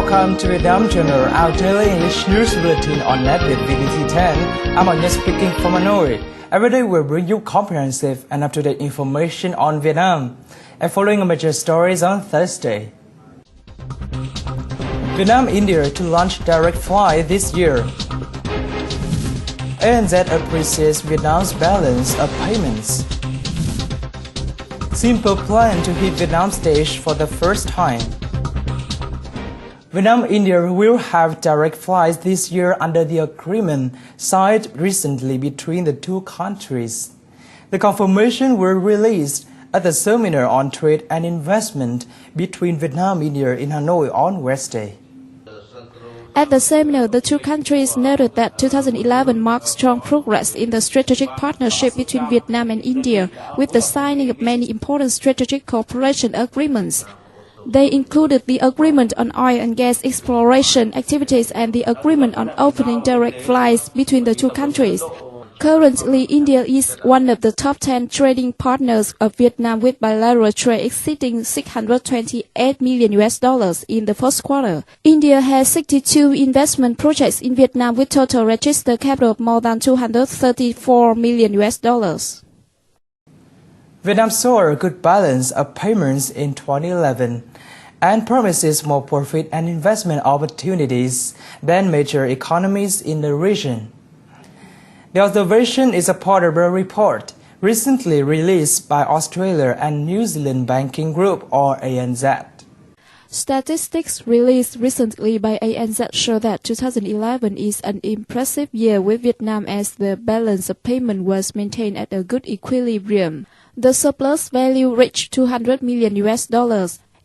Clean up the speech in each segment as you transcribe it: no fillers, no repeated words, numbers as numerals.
Welcome to Vietnam Channel, our daily English news bulletin on NETVIET VTC10. I'm Anya speaking from Hanoi. Every day we'll bring you comprehensive and up-to-date information on Vietnam. And following major stories on Thursday. Vietnam-India to launch direct flight this year. ANZ appreciates Vietnam's balance of payments. Simple plan to hit Vietnam stage for the first time. Vietnam-India will have direct flights this year under the agreement signed recently between the two countries. The confirmation were released at the seminar on trade and investment between Vietnam and India in Hanoi on Wednesday. At the seminar, the two countries noted that 2011 marked strong progress in the strategic partnership between Vietnam and India, with the signing of many important strategic cooperation agreements. They included the agreement on oil and gas exploration activities and the agreement on opening direct flights between the two countries. Currently, India is one of the top 10 trading partners of Vietnam, with bilateral trade exceeding $628 million in the first quarter. India has 62 investment projects in Vietnam with total registered capital of more than $234 million. Vietnam saw a good balance of payments in 2011 and promises more profit and investment opportunities than major economies in the region. The observation is a part of a report recently released by Australia and New Zealand Banking Group, or ANZ. Statistics released recently by ANZ show that 2011 is an impressive year with Vietnam, as the balance of payment was maintained at a good equilibrium. The surplus value reached $200 million.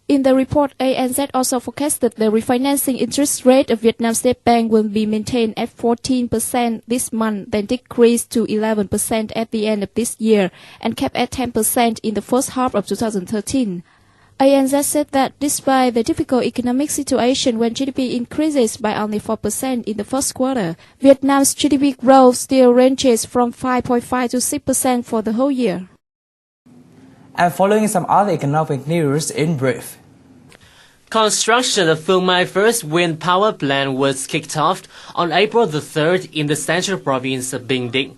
In the report, ANZ also forecasted the refinancing interest rate of Vietnam State Bank will be maintained at 14% this month, then decrease to 11% at the end of this year, and kept at 10% in the first half of 2013. ANZ said that despite the difficult economic situation when GDP increases by only 4% in the first quarter, Vietnam's GDP growth still ranges from 5.5 to 6% for the whole year. And following some other economic news in brief. Construction of Phương Mai First Wind Power Plant was kicked off on April the 3rd in the central province of Bình Định.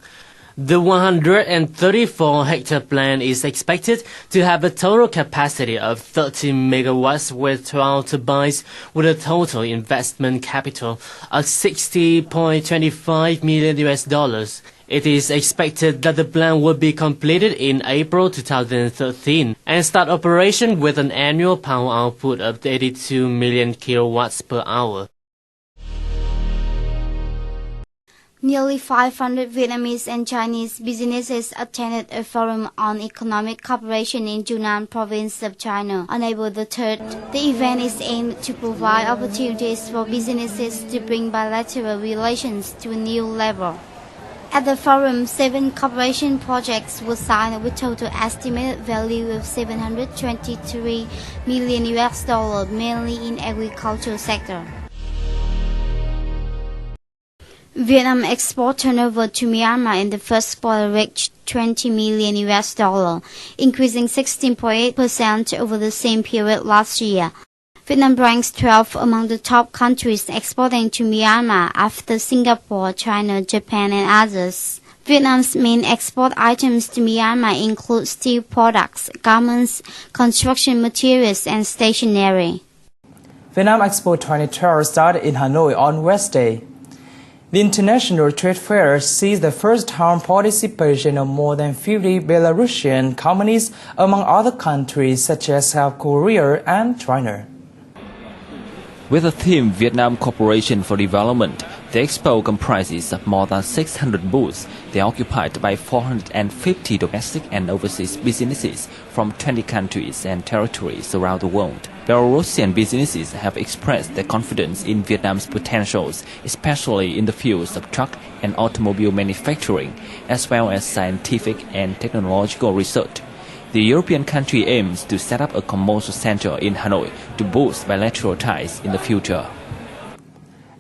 The 134-hectare plant is expected to have a total capacity of 30 megawatts with 12 turbines, with a total investment capital of $60.25 million. It is expected that the plant will be completed in April 2013 and start operation with an annual power output of 82 million kilowatts per hour. Nearly 500 Vietnamese and Chinese businesses attended a forum on economic cooperation in Yunnan province of China on April the 3rd. The event is aimed to provide opportunities for businesses to bring bilateral relations to a new level. At the forum, 7 cooperation projects were signed with total estimated value of $723 million, mainly in agricultural sector. Vietnam export turnover to Myanmar in the first quarter reached $20 million, increasing 16.8% over the same period last year. Vietnam ranks 12th among the top countries exporting to Myanmar after Singapore, China, Japan, and others. Vietnam's main export items to Myanmar include steel products, garments, construction materials, and stationery. Vietnam Expo 2012 started in Hanoi on Wednesday. The International Trade Fair sees the first-time participation of more than 50 Belarusian companies, among other countries such as South Korea and China. With the theme Vietnam Cooperation for Development, the expo comprises of more than 600 booths. They are occupied by 450 domestic and overseas businesses from 20 countries and territories around the world. Belarusian businesses have expressed their confidence in Vietnam's potentials, especially in the fields of truck and automobile manufacturing, as well as scientific and technological research. The European country aims to set up a commercial center in Hanoi to boost bilateral ties in the future.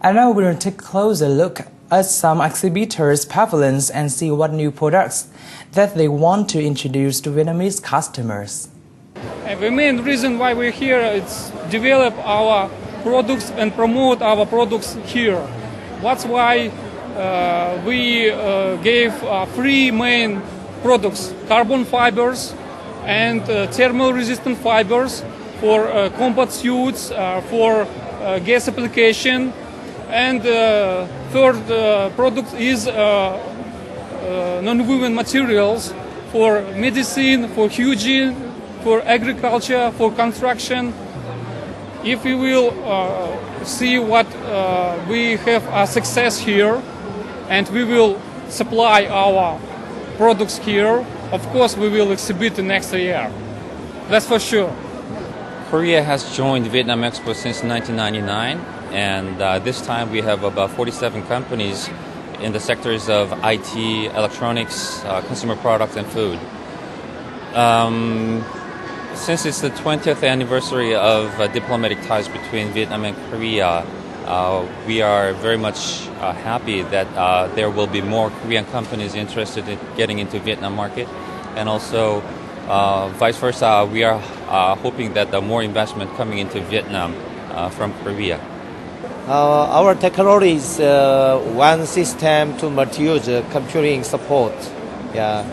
And now we're going to take a closer look at some exhibitors' pavilions and see what new products that they want to introduce to Vietnamese customers. The main reason why we're here is develop our products and promote our products here. That's why we gave 3 main products: carbon fibers and thermal resistant fibers for combat suits, for gas application, and third product is non-woven materials for medicine, for hygiene, for agriculture, for construction. If we will see what we have a success here, and we will supply our products here, of course we will exhibit the next year. That's for sure. Korea has joined Vietnam Expo since 1999, and this time we have about 47 companies in the sectors of IT, electronics, consumer products, and food. Since it's the 20th anniversary of diplomatic ties between Vietnam and Korea, we are very much happy that there will be more Korean companies interested in getting into Vietnam market, and also vice versa. We are hoping that more investment coming into Vietnam from Korea. Our technology is one system to multi-use computing support. Yeah,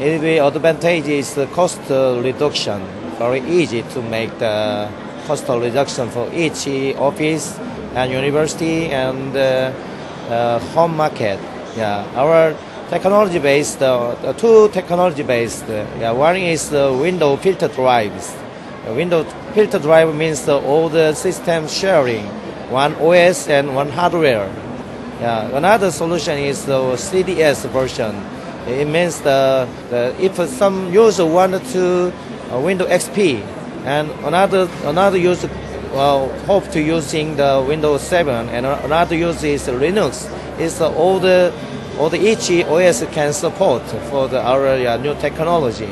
it will advantage is the cost reduction. Very easy to make the cost reduction for each office and university and home market. Yeah, our technology based, two technology based. One is the window filter drives. Window filter drive means all the system sharing, one OS and one hardware. Another solution is the CDS version. It means if some user wanted to Windows XP and another user hope to using the Windows 7 and another user is Linux. It's all the each OS can support for our new technology.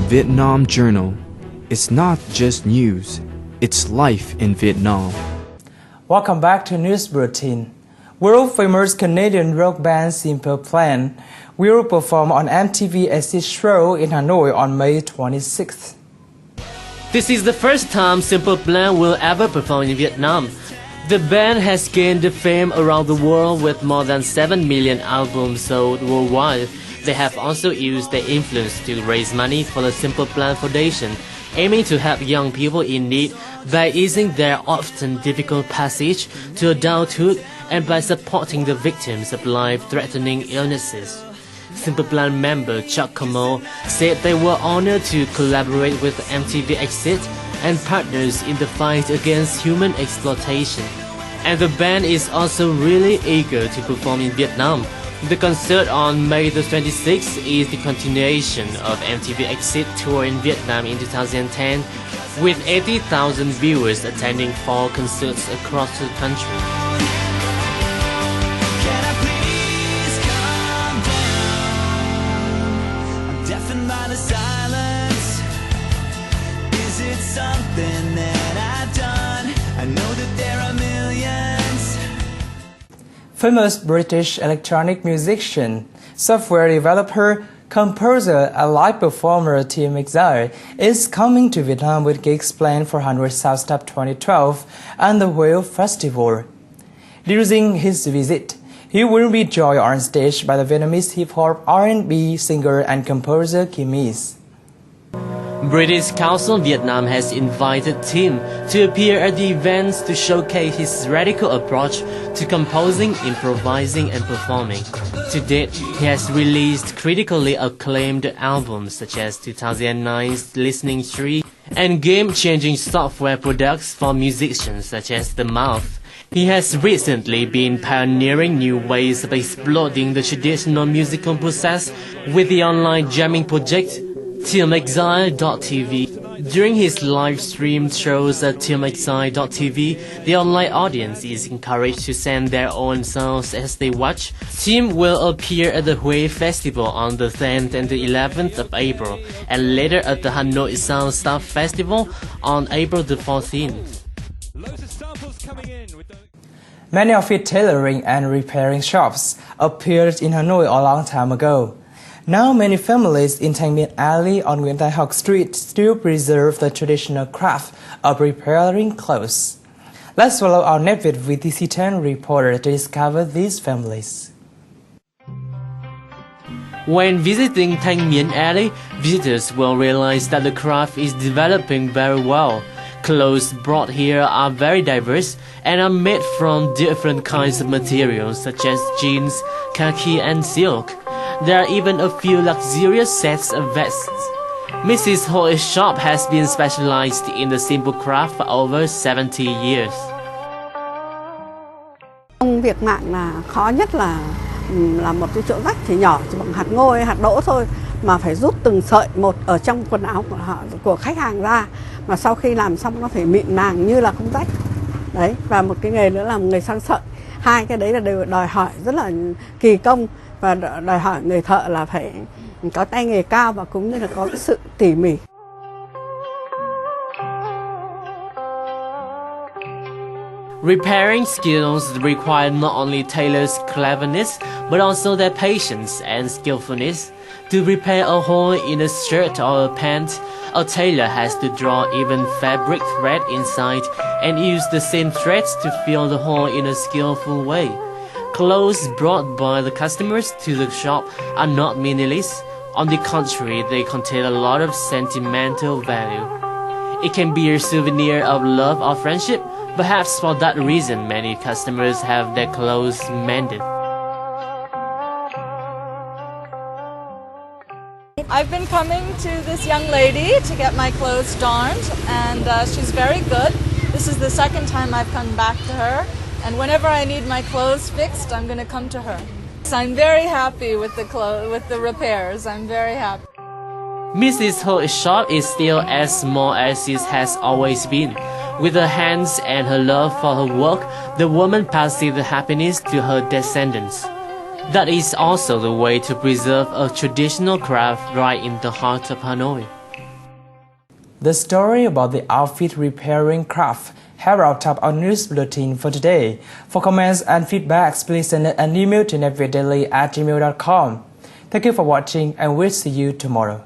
Vietnam Journal. It's not just news, it's life in Vietnam. Welcome back to News Bulletin. World-famous Canadian rock band Simple Plan will perform on MTV Exit Show in Hanoi on May 26th. This is the first time Simple Plan will ever perform in Vietnam. The band has gained fame around the world with more than 7 million albums sold worldwide. They have also used their influence to raise money for the Simple Plan Foundation, aiming to help young people in need by easing their often difficult passage to adulthood and by supporting the victims of life-threatening illnesses. Simple Plan member Chuck Como said they were honored to collaborate with MTV Exit and partners in the fight against human exploitation. And the band is also really eager to perform in Vietnam. The concert on May the 26th is the continuation of MTV Exit tour in Vietnam in 2010, with 80,000 viewers attending 4 concerts across the country. Can I please calm down? I'm deafened by the silence. Is it something that I've done? I know that there are millions. Famous British electronic musician, software developer, composer, and live performer Tim Exile is coming to Vietnam with gigs planned for Hanoi South Step 2012 and the Whale Festival. During his visit, he will be joined on stage by the Vietnamese hip-hop R&B singer and composer Kim Is. British Council Vietnam has invited Tim to appear at the events to showcase his radical approach to composing, improvising and performing. To date, he has released critically acclaimed albums such as 2009's Listening Tree and game-changing software products for musicians such as The Mouth. He has recently been pioneering new ways of exploiting the traditional musical process with the online jamming project TimExile.tv. During his live stream shows at TMXI.tv, the online audience is encouraged to send their own sounds as they watch. Tim will appear at the Huế Festival on the 10th and the 11th of April, and later at the Hanoi Sound Stuff Festival on April the 14th. Many of its tailoring and repairing shops appeared in Hanoi a long time ago. Now many families in Thanh Miên Alley on Nguyễn Thái Học Street still preserve the traditional craft of repairing clothes. Let's follow our NETVIET VTC10 reporter to discover these families. When visiting Thanh Miên Alley, visitors will realize that the craft is developing very well. Clothes brought here are very diverse and are made from different kinds of materials such as jeans, khaki and silk. There are even a few luxurious sets of vests. Mrs. Ho's shop has been specialized in the simple craft for over 70 years. Công việc mạng là khó nhất là một cái chỗ rách chỉ nhỏ, chỉ bằng hạt ngô hay hạt đỗ thôi, mà phải rút từng sợi một ở trong quần áo của khách hàng ra, mà sau khi làm xong nó phải mịn màng như là không rách. Đấy, và một cái nghề nữa là người sang sợi. Hai cái đấy là đều đòi hỏi rất là kỳ công và đòi hỏi người thợ là phải có tay nghề cao và cũng như là có cái sự tỉ mỉ. Repairing skills require not only tailors' cleverness, but also their patience and skillfulness. To repair a hole in a shirt or a pant, a tailor has to draw even fabric thread inside and use the same threads to fill the hole in a skillful way. Clothes brought by the customers to the shop are not meaningless. On the contrary, they contain a lot of sentimental value. It can be a souvenir of love or friendship. Perhaps for that reason, many customers have their clothes mended. I've been coming to this young lady to get my clothes darned, and she's very good. This is the second time I've come back to her, and whenever I need my clothes fixed, I'm going to come to her. So I'm very happy with the repairs. I'm very happy. Mrs. Ho's shop is still as small as it has always been. With her hands and her love for her work, the woman passes the happiness to her descendants. That is also the way to preserve a traditional craft right in the heart of Hanoi. The story about the outfit repairing craft have wrapped up our news bulletin for today. For comments and feedbacks, please send an email to netvietdaily@gmail.com. Thank you for watching and we'll see you tomorrow.